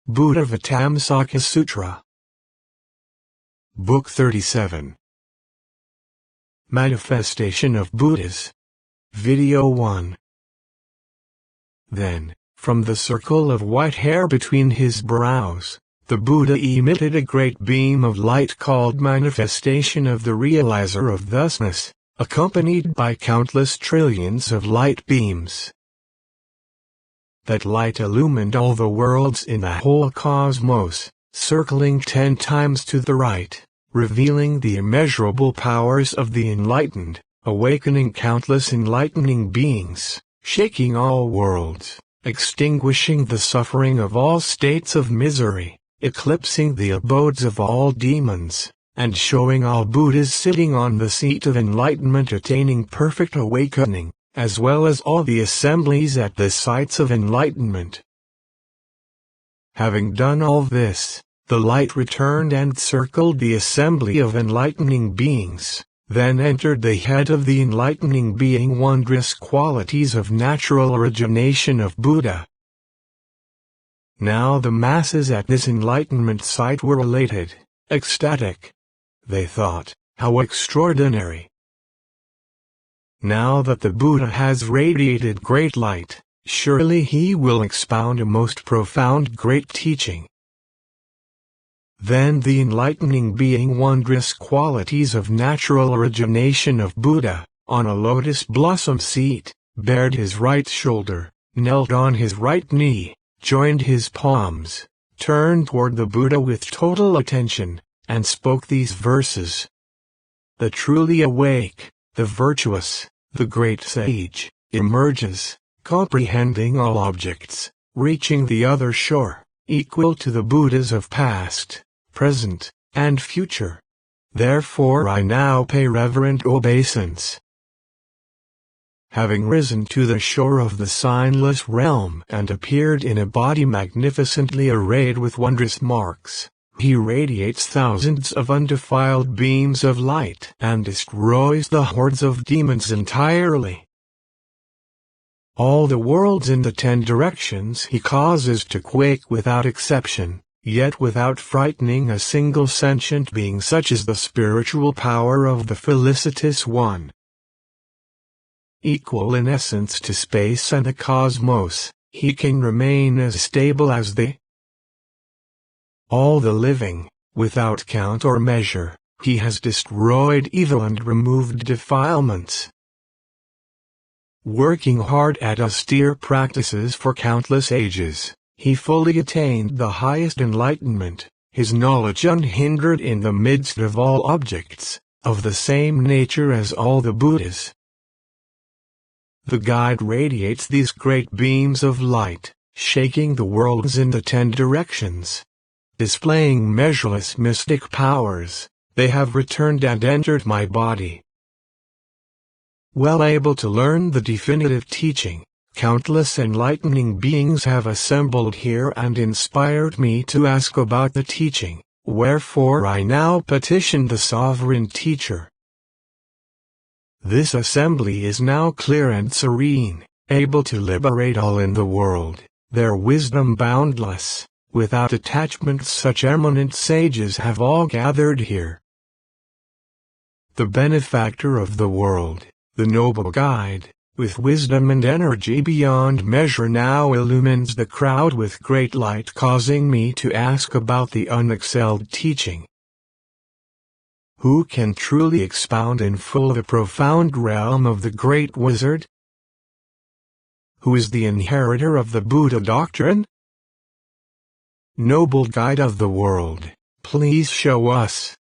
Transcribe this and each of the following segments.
Buddhāvataṃsaka Sutra. Book 37. Manifestation of Buddhas. Video 1. Then, from the circle of white hair between his brows, the Buddha emitted a great beam of light called manifestation of the realizer of thusness, accompanied by countless trillions of light beams. That light illumined all the worlds in the whole cosmos, circling 10 times to the right, revealing the immeasurable powers of the enlightened, awakening countless enlightening beings, shaking all worlds, extinguishing the suffering of all states of misery, eclipsing the abodes of all demons, and showing all Buddhas sitting on the seat of enlightenment attaining perfect awakening, as well as all the assemblies at the sites of enlightenment. Having done all this, the light returned and circled the assembly of enlightening beings, then entered the head of the enlightening being wondrous qualities of natural origination of Buddha. Now the masses at this enlightenment site were elated, ecstatic. They thought, how extraordinary! Now that the Buddha has radiated great light, surely he will expound a most profound great teaching. Then the enlightening being wondrous qualities of natural origination of Buddha, on a lotus blossom seat, bared his right shoulder, knelt on his right knee, joined his palms, turned toward the Buddha with total attention, and spoke these verses. The truly awake, the virtuous, the great sage, emerges, comprehending all objects, reaching the other shore, equal to the Buddhas of past, present, and future. Therefore I now pay reverent obeisance. Having risen to the shore of the signless realm and appeared in a body magnificently arrayed with wondrous marks, he radiates thousands of undefiled beams of light and destroys the hordes of demons entirely. All the worlds in the 10 directions he causes to quake without exception, yet without frightening a single sentient being. Such is the spiritual power of the felicitous one. Equal in essence to space and the cosmos, he can remain as stable as all the living, without count or measure. He has destroyed evil and removed defilements. Working hard at austere practices for countless ages, he fully attained the highest enlightenment, his knowledge unhindered in the midst of all objects, of the same nature as all the Buddhas. The guide radiates these great beams of light, shaking the worlds in the 10 directions. Displaying measureless mystic powers, they have returned and entered my body. Well able to learn the definitive teaching, countless enlightening beings have assembled here and inspired me to ask about the teaching, wherefore I now petition the sovereign teacher. This assembly is now clear and serene, able to liberate all in the world, their wisdom boundless. Without attachment, such eminent sages have all gathered here. The benefactor of the world, the noble guide, with wisdom and energy beyond measure now illumines the crowd with great light, causing me to ask about the unexcelled teaching. Who can truly expound in full the profound realm of the great wizard? Who is the inheritor of the Buddha doctrine? Noble guide of the world, please show us.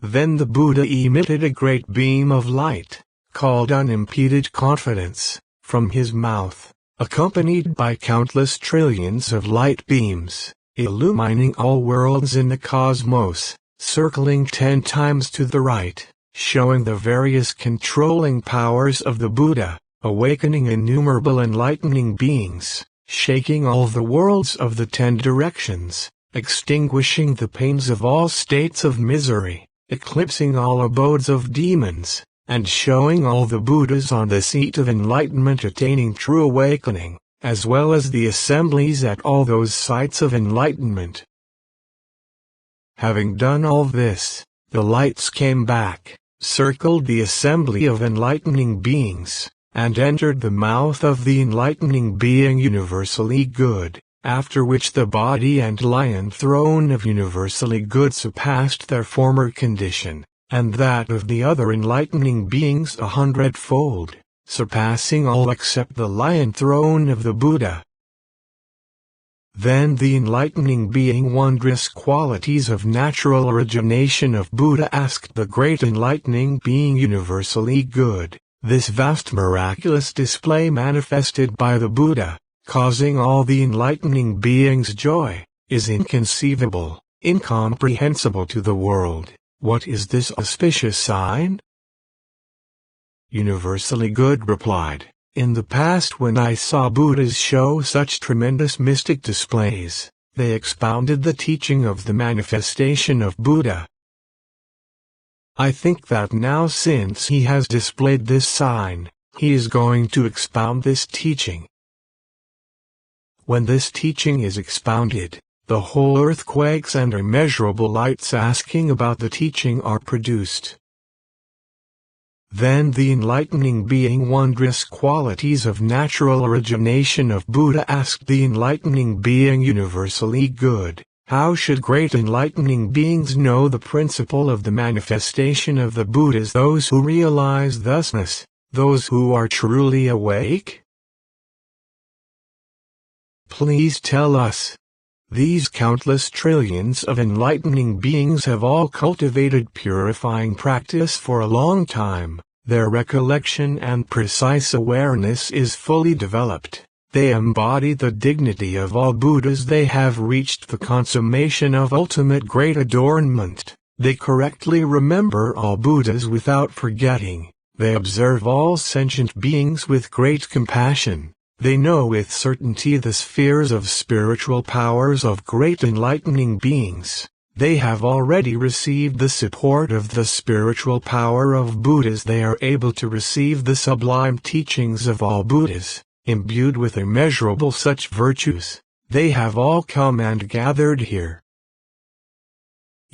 Then the Buddha emitted a great beam of light, called unimpeded confidence, from his mouth, accompanied by countless trillions of light beams, illumining all worlds in the cosmos, circling 10 times to the right, showing the various controlling powers of the Buddha, awakening innumerable enlightening beings, shaking all the worlds of the 10 directions, extinguishing the pains of all states of misery, eclipsing all abodes of demons, and showing all the Buddhas on the seat of enlightenment attaining true awakening, as well as the assemblies at all those sites of enlightenment. Having done all this, the lights came back, circled the assembly of enlightening beings, and entered the mouth of the enlightening being universally good, after which the body and lion throne of universally good surpassed their former condition, and that of the other enlightening beings 100-fold, surpassing all except the lion throne of the Buddha. Then the enlightening being wondrous qualities of natural origination of Buddha asked the great enlightening being universally good, this vast miraculous display manifested by the Buddha, causing all the enlightening beings joy, is inconceivable, incomprehensible to the world. What is this auspicious sign? Universally good replied, in the past when I saw Buddhas show such tremendous mystic displays, they expounded the teaching of the manifestation of Buddha. I think that now since he has displayed this sign, he is going to expound this teaching. When this teaching is expounded, the whole earth quakes and immeasurable lights asking about the teaching are produced. Then the enlightening being wondrous qualities of natural origination of Buddha asked the enlightening being universally good, how should great enlightening beings know the principle of the manifestation of the Buddhas? Those who realize thusness, those who are truly awake? Please tell us. These countless trillions of enlightening beings have all cultivated purifying practice for a long time. Their recollection and precise awareness is fully developed. They embody the dignity of all Buddhas. They have reached the consummation of ultimate great adornment. They correctly remember all Buddhas without forgetting. They observe all sentient beings with great compassion. They know with certainty the spheres of spiritual powers of great enlightening beings. They have already received the support of the spiritual power of Buddhas. They are able to receive the sublime teachings of all Buddhas, imbued with immeasurable such virtues. They have all come and gathered here.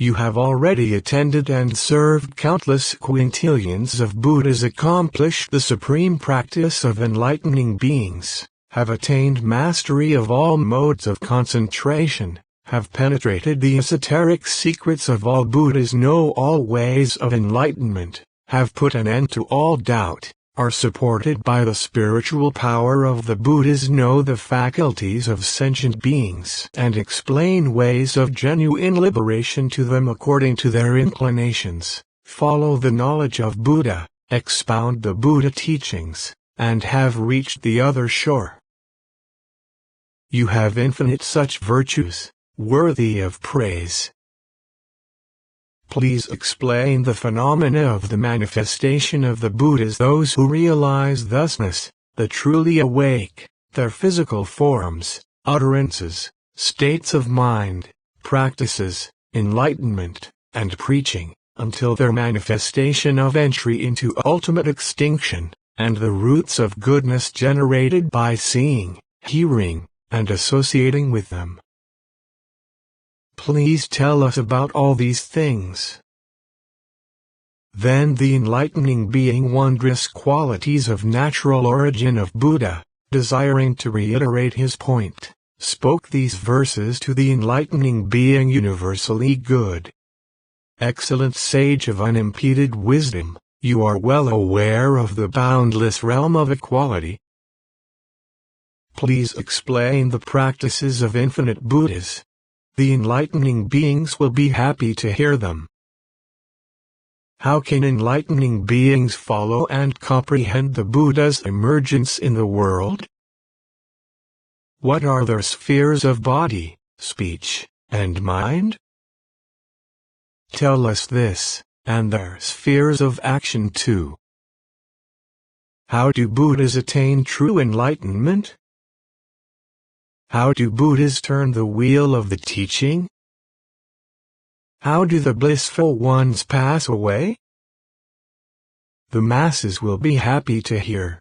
You have already attended and served countless quintillions of Buddhas, accomplished the supreme practice of enlightening beings, have attained mastery of all modes of concentration, have penetrated the esoteric secrets of all Buddhas, know all ways of enlightenment, have put an end to all doubt, are supported by the spiritual power of the Buddhas, know the faculties of sentient beings, and explain ways of genuine liberation to them according to their inclinations, follow the knowledge of Buddha, expound the Buddha teachings, and have reached the other shore. You have infinite such virtues, worthy of praise. Please explain the phenomena of the manifestation of the Buddhas. Those who realize thusness, the truly awake, their physical forms, utterances, states of mind, practices, enlightenment, and preaching, until their manifestation of entry into ultimate extinction, and the roots of goodness generated by seeing, hearing, and associating with them. Please tell us about all these things. Then the enlightening being wondrous qualities of natural origin of Buddha, desiring to reiterate his point, spoke these verses to the enlightening being universally good. Excellent sage of unimpeded wisdom, you are well aware of the boundless realm of equality. Please explain the practices of infinite Buddhas. The enlightening beings will be happy to hear them. How can enlightening beings follow and comprehend the Buddha's emergence in the world? What are their spheres of body, speech, and mind? Tell us this, and their spheres of action too. How do Buddhas attain true enlightenment? How do Buddhas turn the wheel of the teaching? How do the blissful ones pass away? The masses will be happy to hear.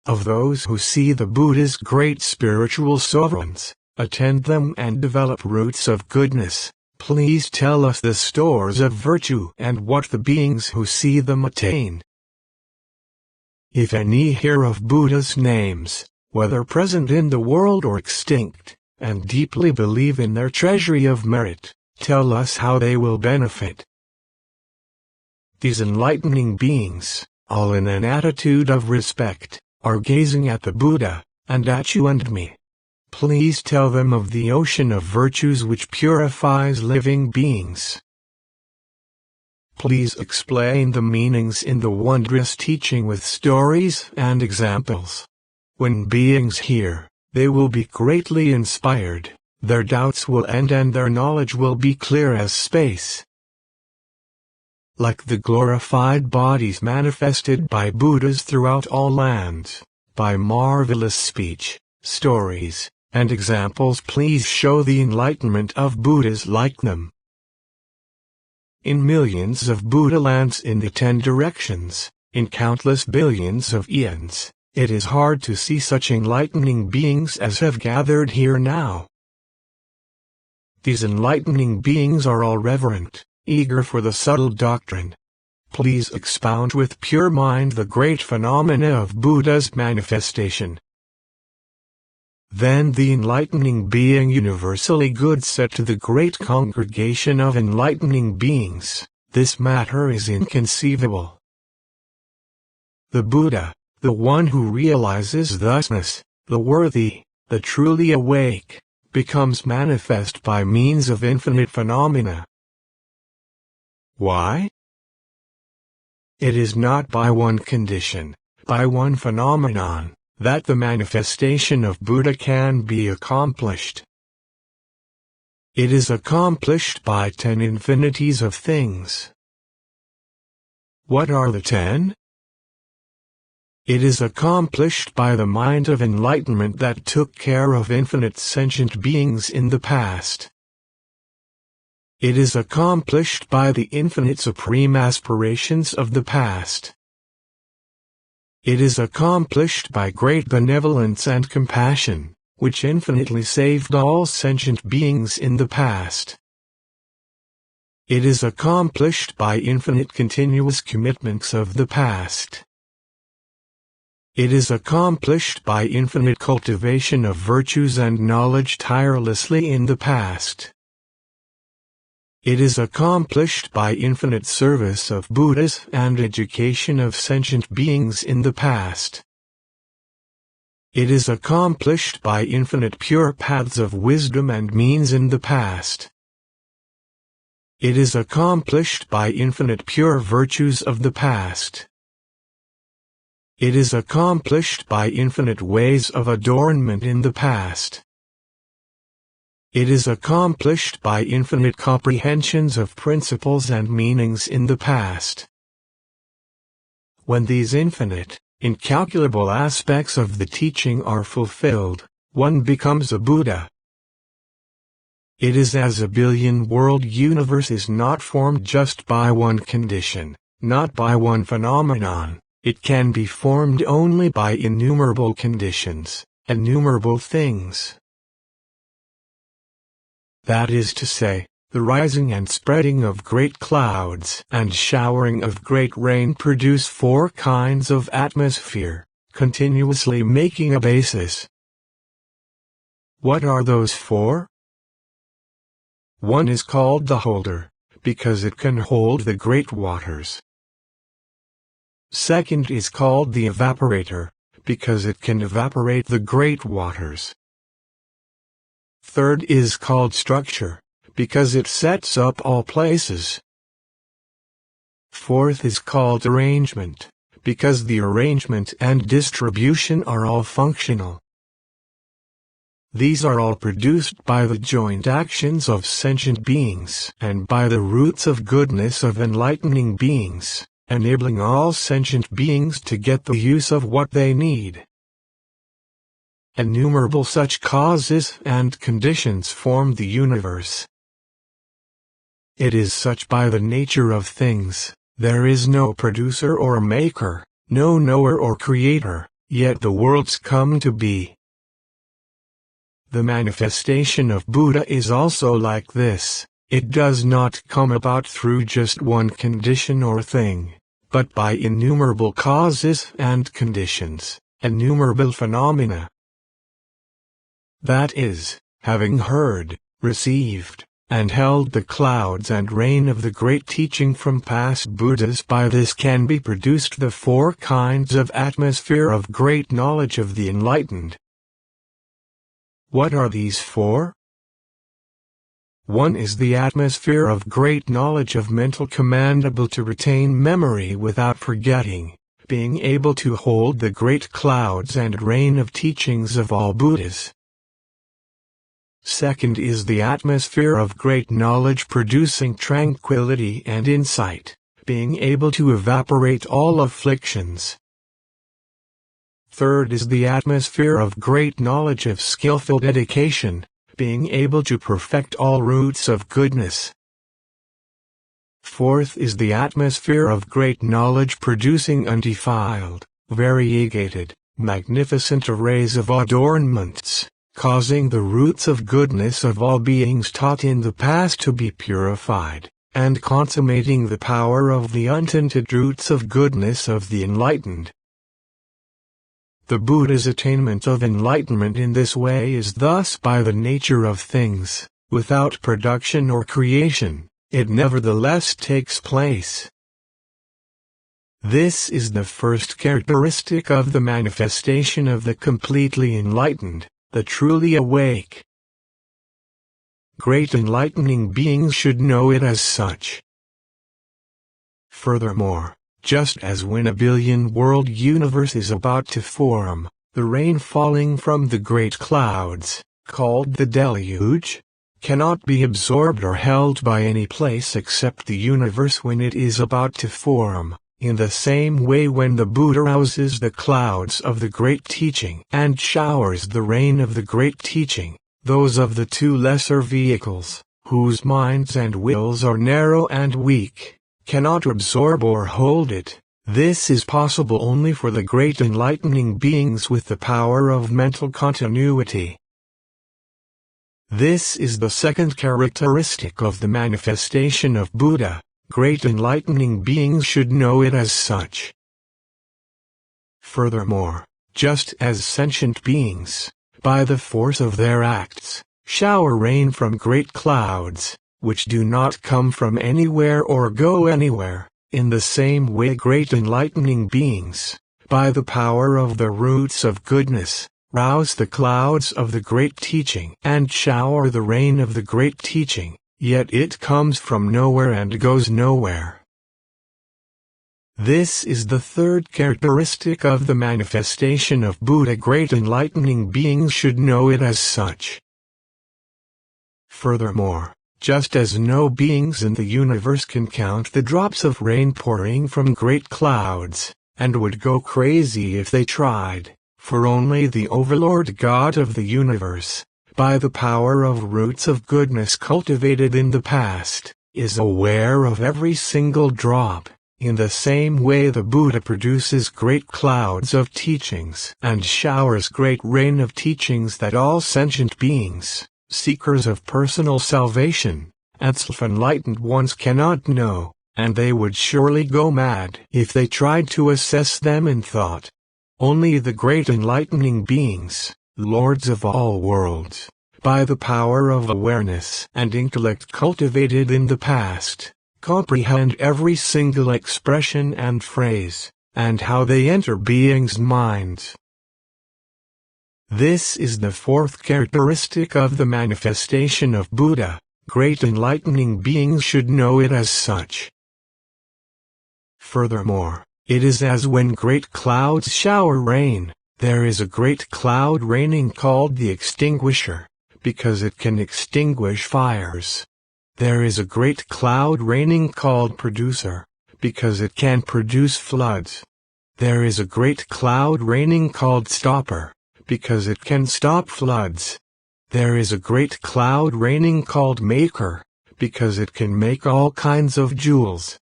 of those who see the Buddha's great spiritual sovereigns, attend them and develop roots of goodness. Please tell us the stores of virtue and what the beings who see them attain. If any hear of Buddha's names, whether present in the world or extinct, and deeply believe in their treasury of merit, tell us how they will benefit. These enlightening beings, all in an attitude of respect, are gazing at the Buddha, and at you and me. Please tell them of the ocean of virtues which purifies living beings. Please explain the meanings in the wondrous teaching with stories and examples. When beings hear, they will be greatly inspired, their doubts will end and their knowledge will be clear as space. Like the glorified bodies manifested by Buddhas throughout all lands, by marvelous speech, stories, and examples, please show the enlightenment of Buddhas like them. In millions of Buddha lands in the 10 directions, in countless billions of eons, it is hard to see such enlightening beings as have gathered here now. These enlightening beings are all reverent, eager for the subtle doctrine. Please expound with pure mind the great phenomena of Buddha's manifestation. Then the enlightening being universally good said to the great congregation of enlightening beings, "This matter is inconceivable." The Buddha, the one who realizes thusness, the worthy, the truly awake, becomes manifest by means of infinite phenomena. Why? It is not by one condition, by one phenomenon, that the manifestation of Buddha can be accomplished. It is accomplished by 10 infinities of things. What are the 10? It is accomplished by the mind of enlightenment that took care of infinite sentient beings in the past. It is accomplished by the infinite supreme aspirations of the past. It is accomplished by great benevolence and compassion, which infinitely saved all sentient beings in the past. It is accomplished by infinite continuous commitments of the past. It is accomplished by infinite cultivation of virtues and knowledge tirelessly in the past. It is accomplished by infinite service of Buddhas and education of sentient beings in the past. It is accomplished by infinite pure paths of wisdom and means in the past. It is accomplished by infinite pure virtues of the past. It is accomplished by infinite ways of adornment in the past. It is accomplished by infinite comprehensions of principles and meanings in the past. When these infinite, incalculable aspects of the teaching are fulfilled, one becomes a Buddha. It is as a billion-world universe is not formed just by one condition, not by one phenomenon. It can be formed only by innumerable conditions, innumerable things. That is to say, the rising and spreading of great clouds and showering of great rain produce 4 kinds of atmosphere, continuously making a basis. What are those 4? One is called the holder, because it can hold the great waters. Second is called the evaporator, because it can evaporate the great waters. Third is called structure, because it sets up all places. Fourth is called arrangement, because the arrangement and distribution are all functional. These are all produced by the joint actions of sentient beings and by the roots of goodness of enlightening beings, enabling all sentient beings to get the use of what they need. Innumerable such causes and conditions form the universe. It is such by the nature of things. There is no producer or maker, no knower or creator, yet the worlds come to be. The manifestation of Buddha is also like this. It does not come about through just one condition or thing, but by innumerable causes and conditions, innumerable phenomena. That is, having heard, received, and held the clouds and rain of the great teaching from past Buddhas, by this can be produced the four kinds of atmosphere of great knowledge of the enlightened. What are these four? One is the atmosphere of great knowledge of mental command, able to retain memory without forgetting, being able to hold the great clouds and rain of teachings of all Buddhas. Second is the atmosphere of great knowledge producing tranquility and insight, being able to evaporate all afflictions. Third is the atmosphere of great knowledge of skillful dedication, being able to perfect all roots of goodness. Fourth is the atmosphere of great knowledge producing undefiled, variegated, magnificent arrays of adornments, causing the roots of goodness of all beings taught in the past to be purified, and consummating the power of the untainted roots of goodness of the enlightened. The Buddha's attainment of enlightenment in this way is thus by the nature of things, without production or creation, it nevertheless takes place. This is the first characteristic of the manifestation of the completely enlightened, the truly awake. Great enlightening beings should know it as such. Furthermore, just as when a billion-world universe is about to form, the rain falling from the great clouds, called the deluge, cannot be absorbed or held by any place except the universe when it is about to form, in the same way when the Buddha rouses the clouds of the great teaching and showers the rain of the great teaching, those of the two lesser vehicles, whose minds and wills are narrow and weak, cannot absorb or hold it. This is possible only for the great enlightening beings with the power of mental continuity. This is the second characteristic of the manifestation of Buddha. Great enlightening beings should know it as such. Furthermore, just as sentient beings, by the force of their acts, shower rain from great clouds, which do not come from anywhere or go anywhere, in the same way great enlightening beings, by the power of the roots of goodness, rouse the clouds of the great teaching and shower the rain of the great teaching, yet it comes from nowhere and goes nowhere. This is the third characteristic of the manifestation of Buddha. Great enlightening beings should know it as such. Furthermore, just as no beings in the universe can count the drops of rain pouring from great clouds, and would go crazy if they tried, for only the Overlord God of the universe, by the power of roots of goodness cultivated in the past, is aware of every single drop. In the same way the Buddha produces great clouds of teachings and showers great rain of teachings that all sentient beings, seekers of personal salvation, and self-enlightened ones cannot know, and they would surely go mad if they tried to assess them in thought. Only the great enlightening beings, lords of all worlds, by the power of awareness and intellect cultivated in the past, comprehend every single expression and phrase, and how they enter beings' minds. This is the fourth characteristic of the manifestation of Buddha. Great enlightening beings should know it as such. Furthermore, it is as when great clouds shower rain, there is a great cloud raining called the extinguisher, because it can extinguish fires. There is a great cloud raining called producer, because it can produce floods. There is a great cloud raining called stopper, because it can stop floods. There is a great cloud raining called maker, because it can make all kinds of jewels.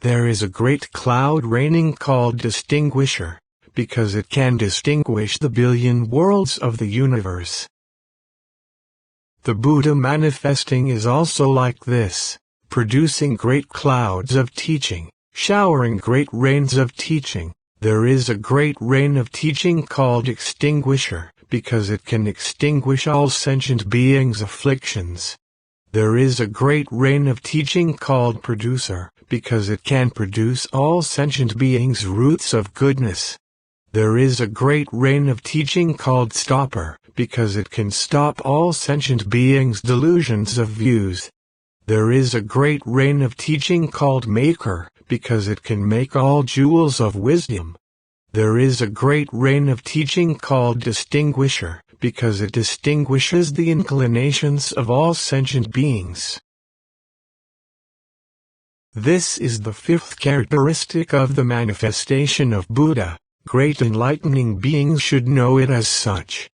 There is a great cloud raining called distinguisher, because it can distinguish the billion worlds of the universe. The Buddha manifesting is also like this, producing great clouds of teaching, showering great rains of teaching. There is a great rain of teaching called extinguisher, because it can extinguish all sentient beings' afflictions. There is a great rain of teaching called producer, because it can produce all sentient beings' roots of goodness. There is a great rain of teaching called stopper, because it can stop all sentient beings' delusions of views. There is a great rain of teaching called maker, because it can make all jewels of wisdom. There is a great rain of teaching called distinguisher, because it distinguishes the inclinations of all sentient beings. This is the fifth characteristic of the manifestation of Buddha. Great enlightening beings should know it as such.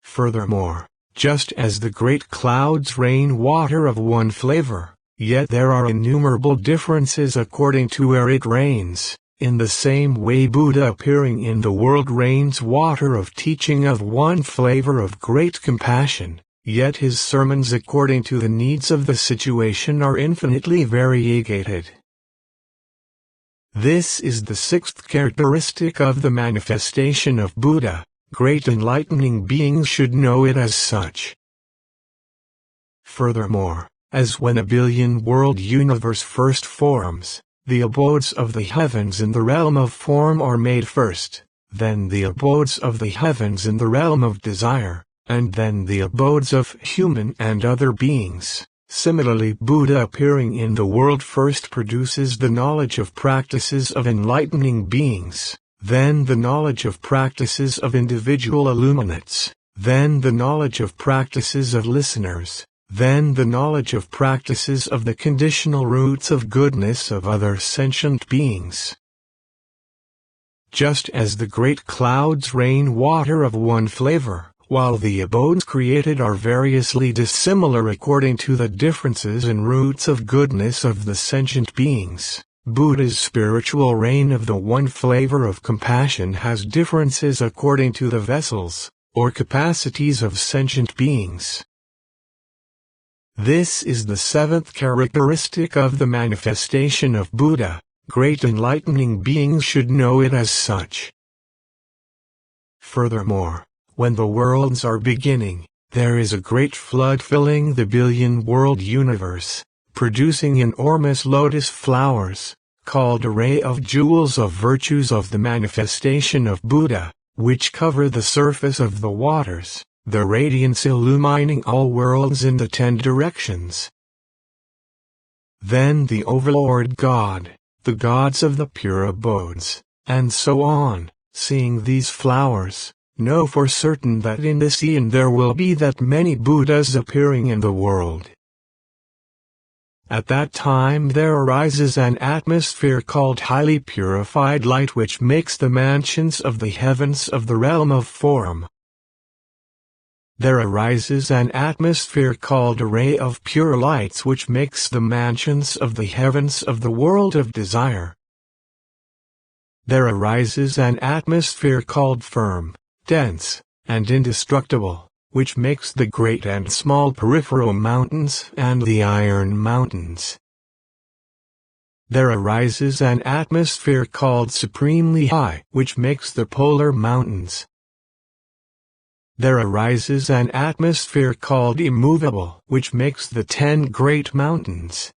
Furthermore, just as the great clouds rain water of one flavor, yet there are innumerable differences according to where it rains. In the same way, Buddha appearing in the world rains water of teaching of one flavor of great compassion, yet his sermons according to the needs of the situation are infinitely variegated. This is the sixth characteristic of the manifestation of Buddha. Great enlightening beings should know it as such. Furthermore, as when a billion-world universe first forms, the abodes of the heavens in the realm of form are made first, then the abodes of the heavens in the realm of desire, and then the abodes of human and other beings. Similarly, Buddha appearing in the world first produces the knowledge of practices of enlightening beings, then the knowledge of practices of individual illuminates, then the knowledge of practices of listeners, then the knowledge of practices of the conditional roots of goodness of other sentient beings. Just as the great clouds rain water of one flavor, while the abodes created are variously dissimilar according to the differences in roots of goodness of the sentient beings, Buddha's spiritual rain of the one flavor of compassion has differences according to the vessels, or capacities of sentient beings. This is the seventh characteristic of the manifestation of Buddha. Great enlightening beings should know it as such. Furthermore, when the worlds are beginning, there is a great flood filling the billion-world universe, producing enormous lotus flowers, called array of jewels of virtues of the manifestation of Buddha, which cover the surface of the waters, the radiance illumining all worlds in the 10 directions. Then the Overlord God, the gods of the pure abodes, and so on, seeing these flowers, know for certain that in this eon there will be that many Buddhas appearing in the world. At that time there arises an atmosphere called highly purified light which makes the mansions of the heavens of the realm of form. There arises an atmosphere called array of pure lights which makes the mansions of the heavens of the world of desire. There arises an atmosphere called firm, dense, and indestructible, which makes the great and small peripheral mountains and the iron mountains. There arises an atmosphere called supremely high, which makes the polar mountains. There arises an atmosphere called immovable, which makes the 10 great mountains.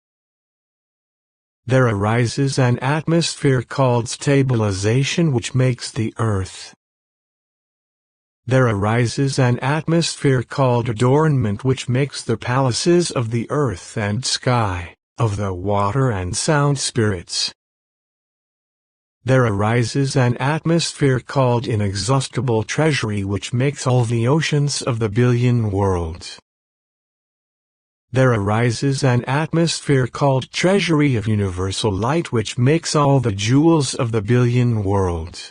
There arises an atmosphere called stabilization, which makes the earth. There arises an atmosphere called adornment which makes the palaces of the earth and sky, of the water and sound spirits. There arises an atmosphere called inexhaustible treasury which makes all the oceans of the billion worlds. There arises an atmosphere called treasury of universal light which makes all the jewels of the billion worlds.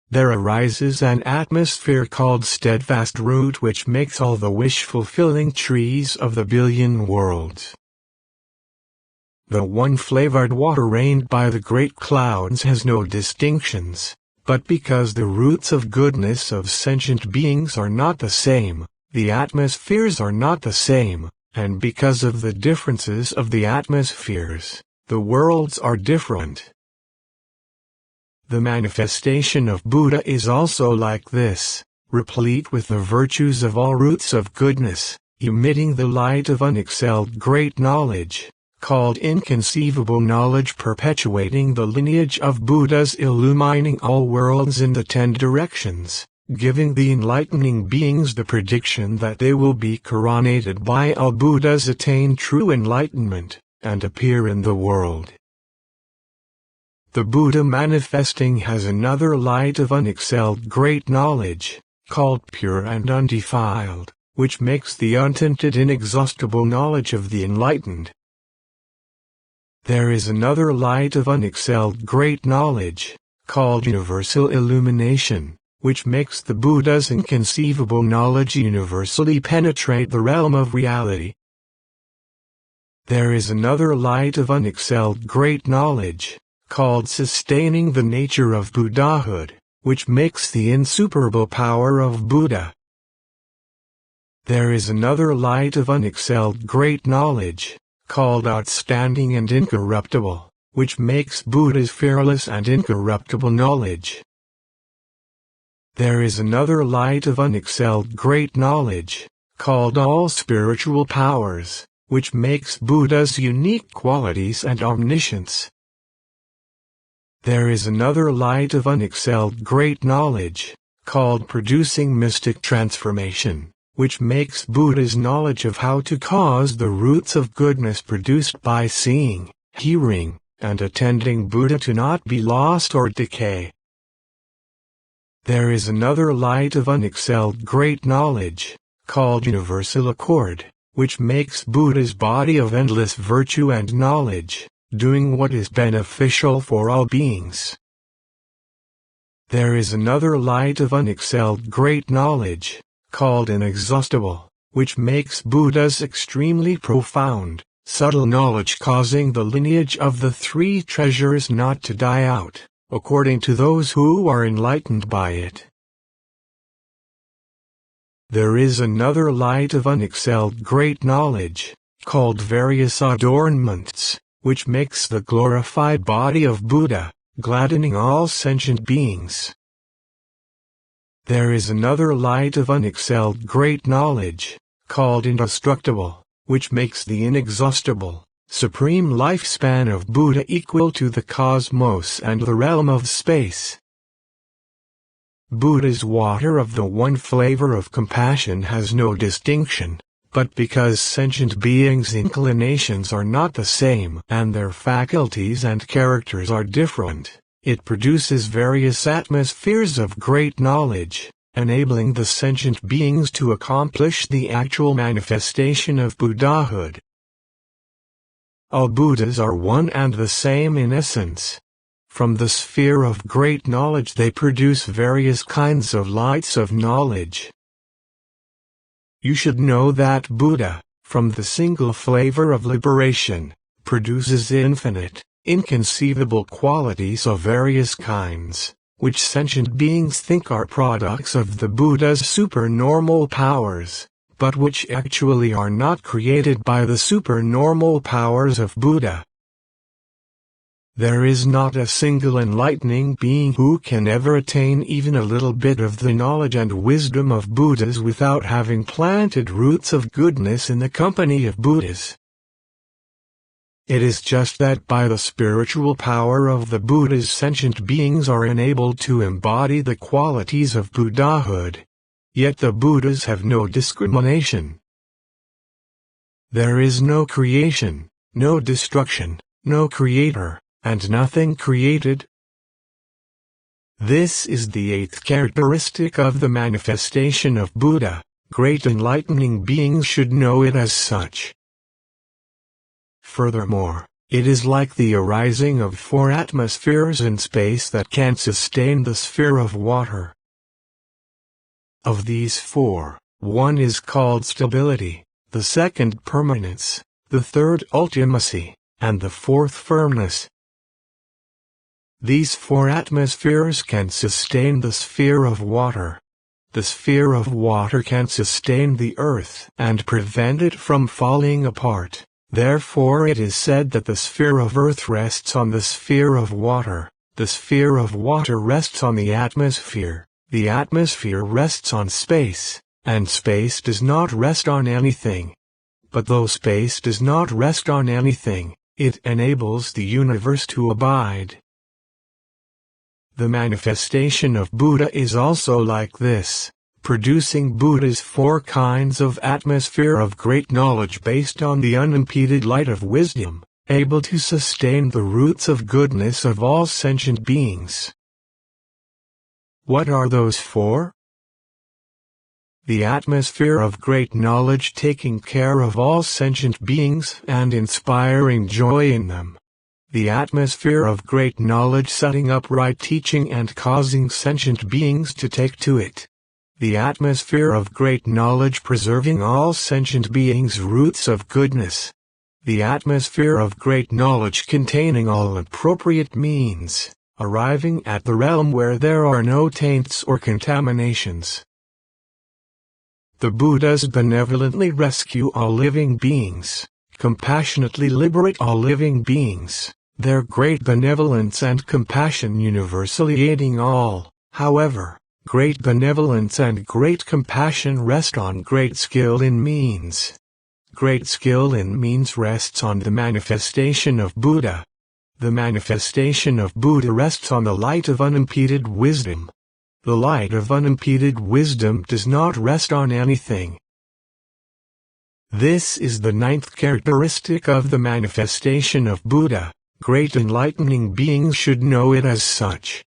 There arises an atmosphere called steadfast root which makes all the wish-fulfilling trees of the billion worlds. The one flavored water rained by the great clouds has no distinctions, but because the roots of goodness of sentient beings are not the same, the atmospheres are not the same, and because of the differences of the atmospheres, the worlds are different. The manifestation of Buddha is also like this, replete with the virtues of all roots of goodness, emitting the light of unexcelled great knowledge, called inconceivable knowledge, perpetuating the lineage of Buddhas, illumining all worlds in the 10 directions, giving the enlightening beings the prediction that they will be coronated by all Buddhas, attain true enlightenment, and appear in the world. The Buddha manifesting has another light of unexcelled great knowledge, called pure and undefiled, which makes the untinted inexhaustible knowledge of the enlightened. There is another light of unexcelled great knowledge, called universal illumination, which makes the Buddha's inconceivable knowledge universally penetrate the realm of reality. There is another light of unexcelled great knowledge, called sustaining the nature of Buddhahood, which makes the insuperable power of Buddha. There is another light of unexcelled great knowledge, called outstanding and incorruptible, which makes Buddha's fearless and incorruptible knowledge. There is another light of unexcelled great knowledge, called all spiritual powers, which makes Buddha's unique qualities and omniscience. There is another light of unexcelled great knowledge, called producing mystic transformation, which makes Buddha's knowledge of how to cause the roots of goodness produced by seeing, hearing, and attending Buddha to not be lost or decay. There is another light of unexcelled great knowledge, called universal accord, which makes Buddha's body of endless virtue and knowledge, doing what is beneficial for all beings. There is another light of unexcelled great knowledge, called inexhaustible, which makes Buddha's extremely profound, subtle knowledge causing the lineage of the 3 treasures not to die out, according to those who are enlightened by it. There is another light of unexcelled great knowledge, called various adornments, which makes the glorified body of Buddha, gladdening all sentient beings. There is another light of unexcelled great knowledge, called indestructible, which makes the inexhaustible, supreme lifespan of Buddha equal to the cosmos and the realm of space. Buddha's water of the one flavor of compassion has no distinction, but because sentient beings' inclinations are not the same and their faculties and characters are different, it produces various atmospheres of great knowledge, enabling the sentient beings to accomplish the actual manifestation of Buddhahood. All Buddhas are one and the same in essence. From the sphere of great knowledge they produce various kinds of lights of knowledge. You should know that Buddha, from the single flavor of liberation, produces infinite, inconceivable qualities of various kinds, which sentient beings think are products of the Buddha's supernormal powers, but which actually are not created by the supernormal powers of Buddha. There is not a single enlightening being who can ever attain even a little bit of the knowledge and wisdom of Buddhas without having planted roots of goodness in the company of Buddhas. It is just that by the spiritual power of the Buddhas sentient beings are enabled to embody the qualities of Buddhahood. Yet the Buddhas have no discrimination. There is no creation, no destruction, no creator, and nothing created. This is the 8th characteristic of the manifestation of Buddha. Great enlightening beings should know it as such. Furthermore, it is like the arising of 4 atmospheres in space that can sustain the sphere of water. Of these 4, one is called stability, the second permanence, the third ultimacy, and the fourth firmness. These four atmospheres can sustain the sphere of water. The sphere of water can sustain the earth and prevent it from falling apart. Therefore it is said that the sphere of earth rests on the sphere of water. The sphere of water rests on the atmosphere rests on space, and space does not rest on anything. But though space does not rest on anything, it enables the universe to abide. The manifestation of Buddha is also like this, producing Buddha's four kinds of atmosphere of great knowledge based on the unimpeded light of wisdom, able to sustain the roots of goodness of all sentient beings. What are those four? The atmosphere of great knowledge taking care of all sentient beings and inspiring joy in them. The atmosphere of great knowledge setting up right teaching and causing sentient beings to take to it. The atmosphere of great knowledge preserving all sentient beings' roots of goodness. The atmosphere of great knowledge containing all appropriate means, arriving at the realm where there are no taints or contaminations. The Buddhas benevolently rescue all living beings, compassionately liberate all living beings, their great benevolence and compassion universally aiding all. However, great benevolence and great compassion rest on great skill in means. Great skill in means rests on the manifestation of Buddha. The manifestation of Buddha rests on the light of unimpeded wisdom. The light of unimpeded wisdom does not rest on anything. This is the ninth characteristic of the manifestation of Buddha. Great enlightening beings should know it as such.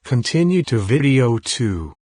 Continue to video 2.